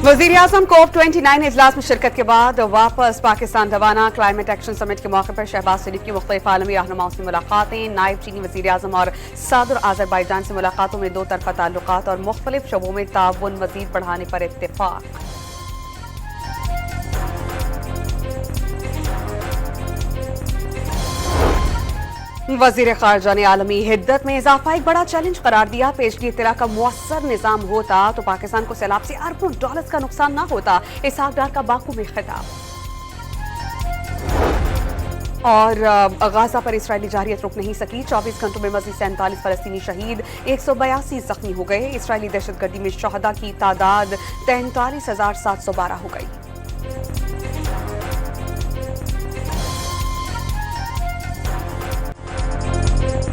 वज़ीर-ए-आज़म COP29 इजलास में शिरकत के बाद वापस पाकिस्तान रवाना। क्लाइमेट एक्शन समिट के मौके पर शहबाज शरीफ की मुख्तलिफ आलमी रहनुमाओं से मुलाकातें। नायब चीनी वज़ीर-ए-आज़म और सदर आज़रबाईजान से मुलाकातों में दो तरफा ताल्लुकात और मुख्तलिफ शोबों में ताउन मज़ीद बढ़ाने पर इत्तेफाक। वज़ीर ख़ारजा ने आलमी हिद्दत में इजाफा एक बड़ा चैलेंज करार दिया। पेशगी इत्तला का मुअस्सर निज़ाम होता तो पाकिस्तान को सैलाब से अरबों डॉलर्स का नुकसान न होता। इसहाक डार का बाकू में खिताब। और गाजा पर इसराइली जारियत रुक नहीं सकी। 24 घंटों में मज़ीद 47 फ़लस्तीनी शहीद, 182 जख्मी हो गए। इसराइली दहशतगर्दी में शहदा की तादाद 43,712 हो गई।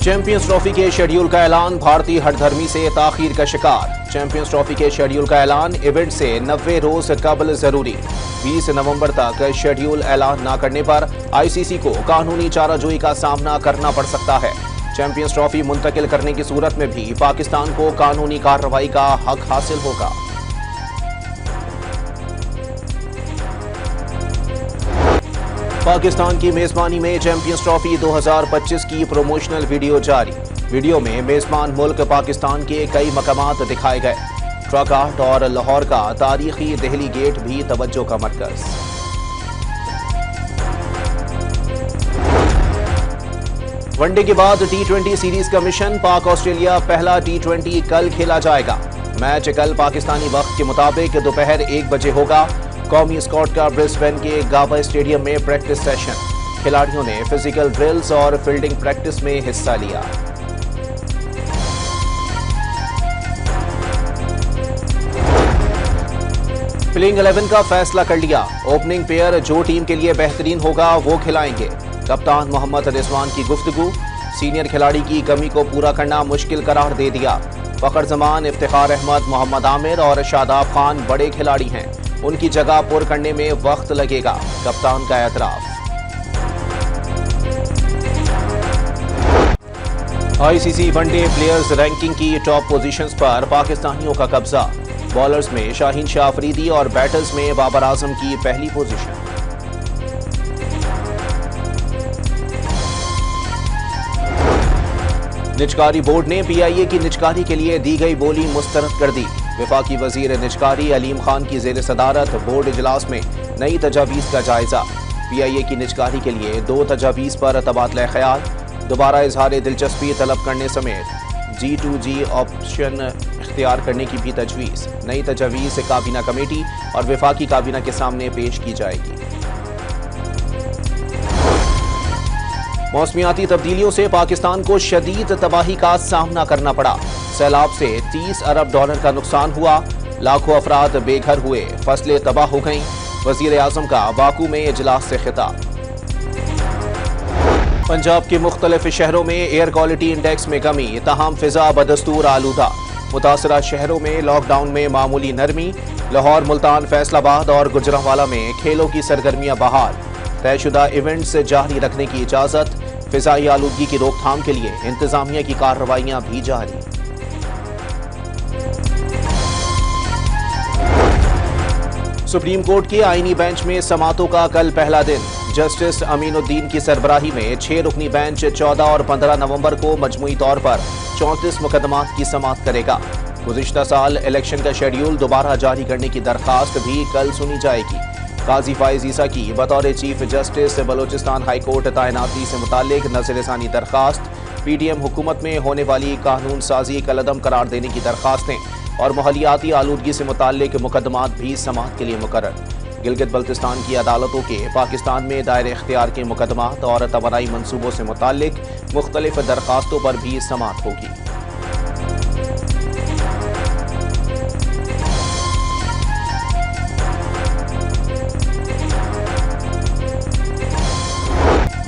चैंपियंस ट्रॉफी के शेड्यूल का ऐलान। भारतीय हठधर्मी से ताखीर का शिकार। चैंपियंस ट्रॉफी के शेड्यूल का ऐलान। इवेंट से 90 रोज कबल जरूरी। 20 नवंबर तक शेड्यूल ऐलान न करने पर आईसीसी को कानूनी चाराजोई का सामना करना पड़ सकता है। चैंपियंस ट्रॉफी मुंतकिल करने की सूरत में भी पाकिस्तान को कानूनी कार्रवाई का हक हासिल होगा। पाकिस्तान की मेजबानी में चैंपियंस ट्रॉफी 2025 की प्रमोशनल वीडियो जारी। वीडियो में मेजबान मुल्क पाकिस्तान के कई मकामात दिखाए गए। ट्रक आर्ट और लाहौर का तारीखी दिल्ली गेट भी तवज्जो का मरकज। वनडे के बाद T20 सीरीज का मिशन। पाक ऑस्ट्रेलिया पहला T20 कल खेला जाएगा। मैच कल पाकिस्तानी वक्त के मुताबिक दोपहर 1 बजे होगा। कौमी स्क्वाड का ब्रिस्बेन के गावा स्टेडियम में प्रैक्टिस सेशन। खिलाड़ियों ने फिजिकल ड्रिल्स और फील्डिंग प्रैक्टिस में हिस्सा लिया। प्लेइंग 11 का फैसला कर लिया। ओपनिंग पेयर जो टीम के लिए बेहतरीन होगा वो खिलाएंगे। कप्तान मोहम्मद रिजवान की गुफ्तगू। सीनियर खिलाड़ी की कमी को पूरा करना मुश्किल करार दे दिया। फखर जमान, इफ्तिखार अहमद, मोहम्मद आमिर और शादाब खान बड़े खिलाड़ी हैं। उनकी जगह पुर करने में वक्त लगेगा। कप्तान का एतराफ। आईसीसी वनडे प्लेयर्स रैंकिंग की टॉप पोजीशंस पर पाकिस्तानियों का कब्जा। बॉलर्स में शाहीन शाह अफरीदी और बैटर्स में बाबर आजम की पहली पोजीशन। निजकारी बोर्ड ने पीआईए की निजकारी के लिए दी गई बोली मुस्तरद कर दी। वफाकी वजीर निजकारी अलीम खान की जेर सदारत बोर्ड इजलास में नई तजावीज़ का जायजा। पीआईए की निजकारी के लिए 2 तजावीज़ पर तबादला ख्याल। दोबारा इजहार दिलचस्पी तलब करने समेत G2G ऑप्शन इख्तियार करने की भी तजवीज़। नई तजावीज़ काबीना कमेटी और वफाकी काबीना के सामने पेश की जाएगी। मौसमियाती तब्दीलियों से पाकिस्तान को शदीद तबाही का सामना करना पड़ा। सैलाब से 30 अरब डॉलर का नुकसान हुआ। लाखों अफराद बेघर हुए। फसलें तबाह हो गईं। वज़ीर-ए-आज़म का बाकू में इजलास से खिताब। पंजाब के मुख्तलिफ शहरों में एयर क्वालिटी इंडेक्स में कमी। तमाम फिजा बदस्तूर आलूदा। मुतासरा शहरों में लॉकडाउन में मामूली नरमी। लाहौर, मुल्तान, फैसलाबाद और गुजरांवाला में खेलों की सरगर्मियां बहाल। तयशुदा इवेंट्स जारी रखने की इजाजत। फिजाई आलूदगी की रोकथाम के लिए इंतजामिया की कार्रवाइयां भी जारी। सुप्रीम कोर्ट के आईनी बेंच में समातों का कल पहला दिन। जस्टिस अमीनुद्दीन की सरबराही में 6 रुकनी बेंच 14 और 15 नवंबर को मजमूई तौर पर 34 मुकदमात की समाअत करेगा। गुज़िश्ता साल इलेक्शन का शेड्यूल दोबारा जारी करने की दरखास्त भी कल सुनी जाएगी। काजी फाइज ईसा की बतौर chief justice Balochistan high court तैनाती से मुतालिक नज़रसानी दरखास्त। पीडीएम हुकूमत में होने वाली कानून साजी कलअदम करार देने की दरखास्तें और माहौलियाती आलूदगी से मुतालिक मुकदमात भी समाअत के लिए मुकर्रर। गिलगित बल्तिस्तान की अदालतों के पाकिस्तान में दायरे इख्तियार के मुकदमात और तवानाई मनसूबों से मुतालिक मुख्तलिफ दरखास्तों पर भी समाअत होगी।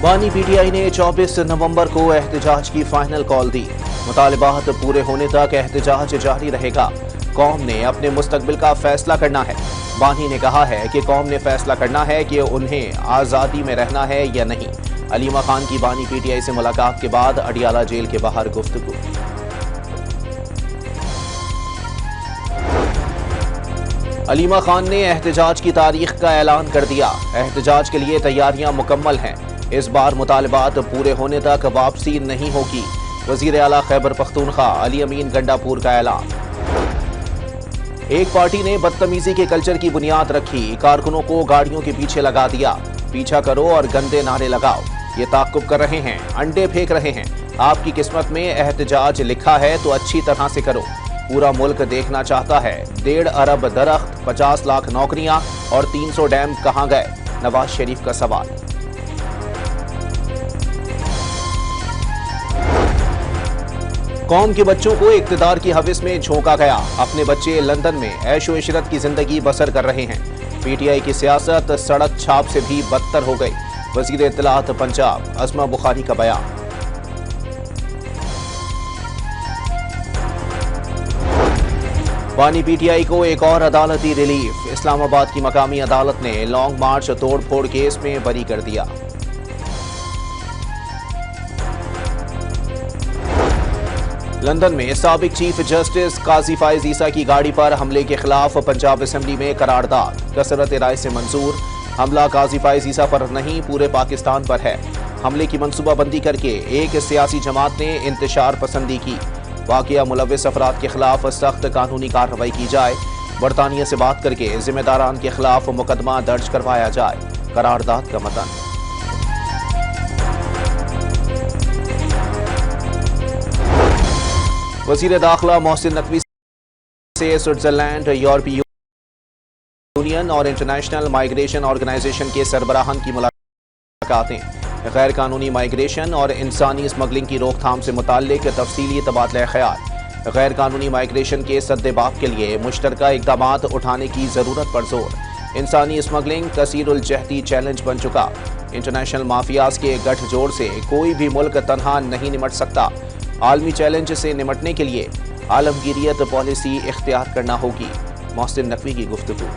बानी पीटीआई ने 24 नवंबर को एहतजाज की फाइनल कॉल दी। मुतालिबात पूरे होने तक एहतजाज जारी रहेगा। कौम ने अपने मुस्तकबिल का फैसला करना है। बानी ने कहा है कि कौम ने फैसला करना है कि उन्हें आज़ादी में रहना है या नहीं। अलीमा खान की बानी पीटीआई से मुलाकात के बाद अडियाला जेल के बाहर गुफ्तगू। अलीमा खान ने एहतजाज की तारीख का ऐलान कर दिया। एहतजाज के लिए तैयारियां मुकम्मल हैं। इस बार मुतालबात पूरे होने तक वापसी नहीं होगी। वजीर आला खैबर पख्तूनख्वा अली अमीन गंडापुर का ऐलान। एक पार्टी ने बदतमीजी के कल्चर की बुनियाद रखी, कारकुनों को गाड़ियों के पीछे लगा दिया। पीछा करो और गंदे नारे लगाओ। ये ताक़ुब कर रहे हैं, अंडे फेंक रहे हैं। आपकी किस्मत में एहतजाज लिखा है तो अच्छी तरह से करो। पूरा मुल्क देखना चाहता है। 1.5 अरब दरख्त, 50 लाख नौकरियां और 300 डैम कहां गए? नवाज शरीफ का सवाल। कौम के बच्चों को इक्तिदार की हविस में झोंका गया। अपने बच्चे लंदन में ऐशो इशरत की जिंदगी बसर कर रहे हैं। पीटीआई की सियासत सड़क छाप से भी बदतर हो गई। वजीर इत्तलात पंजाब अस्मा बुखारी का बयान। बानी पीटीआई को एक और अदालती रिलीफ। इस्लामाबाद की मकामी अदालत ने लॉन्ग मार्च तोड़फोड़ केस में बरी कर दिया। लंदन में साबिक चीफ जस्टिस काजी फाइज ईसा की गाड़ी पर हमले के खिलाफ पंजाब असेंबली में करारदाद। कसरत राय से मंजूर। हमला काजी फाइज ईसा पर नहीं, पूरे पाकिस्तान पर है। हमले की मंसूबाबंदी करके एक सियासी जमात ने इंतशार पसंदी की। वाकया मुलविस अफराद के खिलाफ सख्त कानूनी कार्रवाई की जाए। बरतानिया से बात करके जिम्मेदारान के खिलाफ मुकदमा दर्ज करवाया जाए। करारदाद का मतन। वजीर दाखिला मोहसिन नकवी से स्विट्जरलैंड, यूरोपीय यूनियन और इंटरनेशनल माइग्रेशन ऑर्गेनाइजेशन के सरबराहान की मुलाकातें। गैर कानूनी माइग्रेशन और इंसानी स्मगलिंग की रोकथाम से मुताल्लिक तफसीली तबादला ख्याल। गैर कानूनी माइग्रेशन के सद्देबाब के लिए मुश्तरका इक़दामात उठाने की ज़रूरत पर जोर। इंसानी स्मगलिंग कसीरुल जहती चैलेंज बन चुका। इंटरनेशनल माफियाज के गठजोड़ से कोई भी मुल्क तनहा नहीं निमट सकता। आलमी चैलेंज से निमटने के लिए आलमगीरियत पॉलिसी इख्तियार करना होगी। मोहसिन नकवी की गुफ्तगू।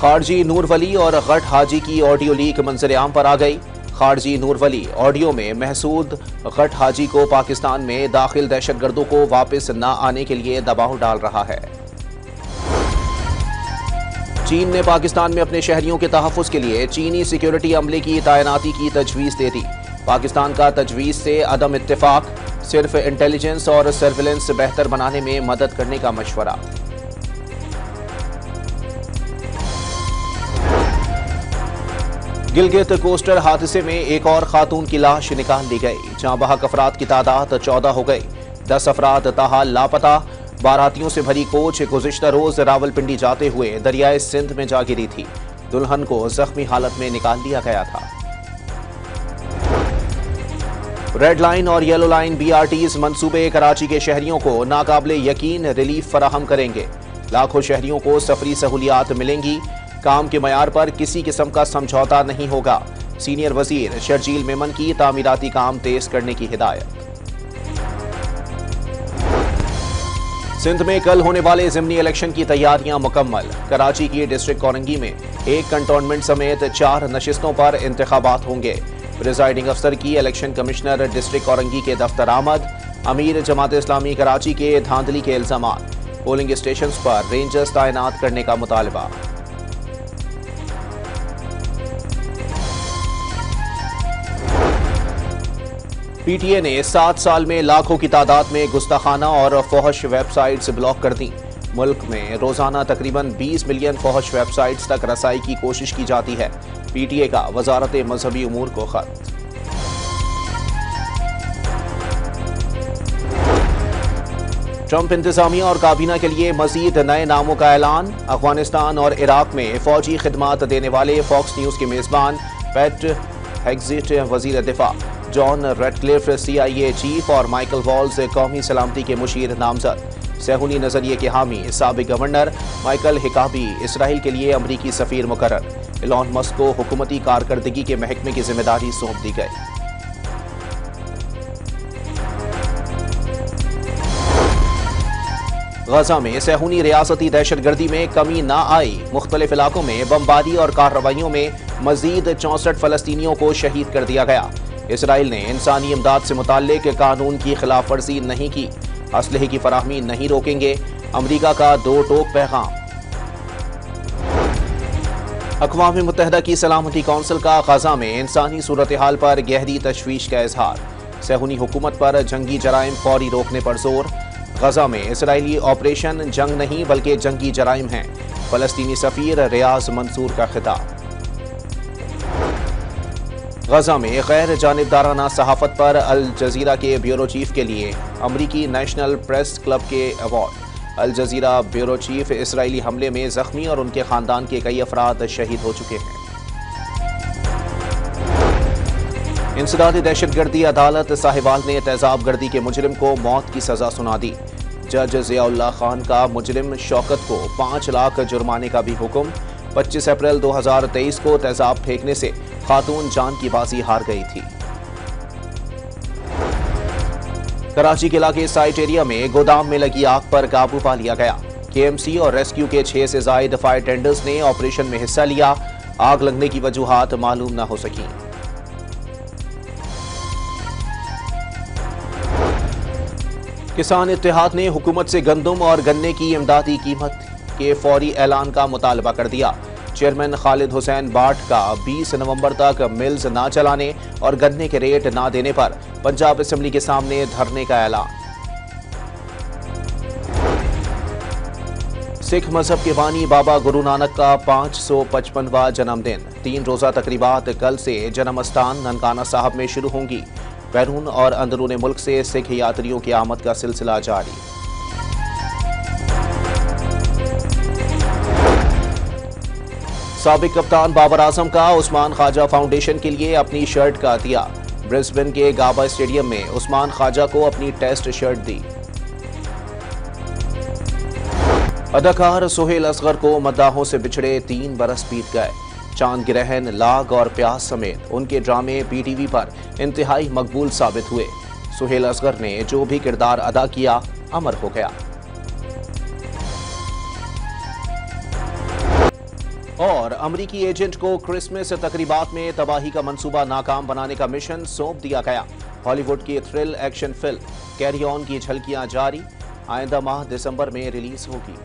खारजी नूर वली और गट हाजी की ऑडियो लीक मंजर आम पर आ गई। खारजी नूर वली ऑडियो में महसूद गट हाजी को पाकिस्तान में दाखिल दहशतगर्दों को वापस न आने के लिए दबाव डाल रहा है। चीन ने पाकिस्तान में अपने शहरियों के तहफ़्फ़ुज़ के लिए चीनी सिक्योरिटी अमले की तैनाती की तजवीज़ दे दी। पाकिस्तान का तजवीज़ से अदम इत्तेफाक, सिर्फ इंटेलिजेंस और सर्विलेंस बेहतर बनाने में मदद करने का मशवरा। गिलगित कोस्टर हादसे में एक और खातून की लाश निकाल ली गई। जहां बहक अफराद की तादाद 14 हो गई। 10 अफराद ताहाल लापता। बारातियों से भरी कोच गुज़िश्ता रोज रावलपिंडी जाते हुए दरियाए सिंध में जा गिरी थी। दुल्हन को जख्मी हालत में निकाल लिया गया था। रेड लाइन और येलो लाइन BRTs मंसूबे कराची के शहरियों को नाकाबिले यकीन रिलीफ फराहम करेंगे। लाखों शहरियों को सफरी सहूलियात मिलेंगी। काम के मयार पर किसी किस्म का समझौता नहीं होगा। सीनियर वजीर शर्जील मेमन की तामीराती काम तेज करने की हिदायत। सिंध में कल होने वाले ज़िमनी इलेक्शन की तैयारियां मुकम्मल। कराची की डिस्ट्रिक्ट कोरंगी में एक कंटोनमेंट समेत 4 नशिस्तों पर इंतखाबात होंगे। प्रिजाइडिंग अफसर की इलेक्शन कमिश्नर डिस्ट्रिक्ट कोरंगी के दफ्तर आमद। अमीर जमात इस्लामी कराची के धांधली के इल्जामात। पोलिंग स्टेशन पर रेंजर्स तैनात करने का मुतालबा। पीटीए ने 7 साल में लाखों की तादाद में गुस्ताखाना और फौहश वेबसाइट्स ब्लॉक कर दी। मुल्क में रोजाना तकरीबन 20 मिलियन फौहश वेबसाइट्स तक रसाई की कोशिश की जाती है। पीटीए का वजारत मजहबी उमूर को खत। ट्रंप इंतजामिया और काबीना के लिए मजीद नए नामों का ऐलान। अफगानिस्तान और इराक में फौजी खिदमात देने वाले फॉक्स न्यूज के मेजबान पैट हेग्जिट वजीर दिफा, जॉन रेडक्लिफ CIA चीफ और माइकल वॉल्स कौमी सलामती के मुशीर नामजद। सहूनी नजरिए के हामी साबिक गवर्नर माइकल हिकाबी इसराइल के लिए अमरीकी सफीर मुकर्रर। इलॉन मस्क को हुकूमती कारकर्दगी के महकमे की जिम्मेदारी सौंप दी गई। गजा में सहूनी रियासती दहशतगर्दी में कमी न आई। मुख्तलिफ इलाकों में बमबारी और कार्रवाइयों में मजीद 64 फलस्तीनियों को शहीद कर दिया गया। इसराइल ने इंसानी इमदाद से मुताल्लिक कानून की खिलाफ वर्जी नहीं की, असलहे की फराहमी नहीं रोकेंगे, अमरीका का दो टोक पैगाम। अक़वाम मुत्तहिदा की सलामती कौंसिल का गजा में इंसानी सूरत हाल पर गहरी तशवीश का इजहार, सहूनी हुकूमत पर जंगी जराइम फौरी रोकने पर जोर। गजा में इसराइली ऑपरेशन जंग नहीं बल्कि जंगी जराइम हैं, फलस्तीनी सफीर रियाज मंसूर का खिताब। गजा में गैर जानिबदाराना सहाफत पर अल जजीरा के ब्यूरो चीफ के लिए अमरीकी नेशनल प्रेस क्लब के अवार्ड। अल जजीरा ब्यूरो चीफ इसराइली हमले में जख्मी और उनके खानदान के कई अफराद शहीद हो चुके हैं। इंसदादी दहशतगर्दी अदालत साहिवाल ने तेजाब गर्दी के मुजरिम को मौत की सजा सुना दी। जज जियाउल्लाह खान का मुजरिम शौकत को 5 लाख जुर्माने का भी हुक्म। 25 अप्रैल 2023 को तेजाब फेंकने से खातून जान की बाजी हार गई थी। कराची के इलाके साइट एरिया में गोदाम में लगी आग पर काबू पा लिया गया। केएमसी और रेस्क्यू के 6 से जायद फायर टेंडर्स ने ऑपरेशन में हिस्सा लिया। आग लगने की वजूहात मालूम न हो सकी। किसान इत्तेहाद ने हुकूमत से गंदम और गन्ने की इमदादी कीमत के फौरी ऐलान का मुतालबा कर दिया। चेयरमैन खालिद हुसैन बाट का 20 नवंबर तक मिल्स ना चलाने और गन्ने के रेट ना देने पर पंजाब असेंबली के सामने धरने का ऐलान। सिख मजहब के बानी बाबा गुरु नानक का 555वां जन्मदिन। 3 रोजा तकरीबात कल से जन्म स्थान ननकाना साहब में शुरू होंगी। बैरून और अंदरून मुल्क से सिख यात्रियों की आमद का सिलसिला जारी। साबिक कप्तान बाबर आजम का उस्मान ख्वाजा फाउंडेशन के लिए अपनी शर्ट का अतिया। ब्रिस्बेन के गाबा स्टेडियम में उस्मान ख्वाजा को अपनी टेस्ट शर्ट दी। अदाकार सुहेल असगर को मद्दाहों से बिछड़े 3 बरस बीत गए। चांद गिरहन, लाग और प्यास समेत उनके ड्रामे पीटीवी पर इंतहाई मकबूल साबित हुए। सुहेल असगर ने जो भी किरदार अदा किया अमर हो गया। और अमरीकी एजेंट को क्रिसमस तकरीबात में तबाही का मंसूबा नाकाम बनाने का मिशन सौंप दिया गया। हॉलीवुड की thrill action film carry on की झलकियां जारी, आइंदा माह दिसंबर में रिलीज होगी।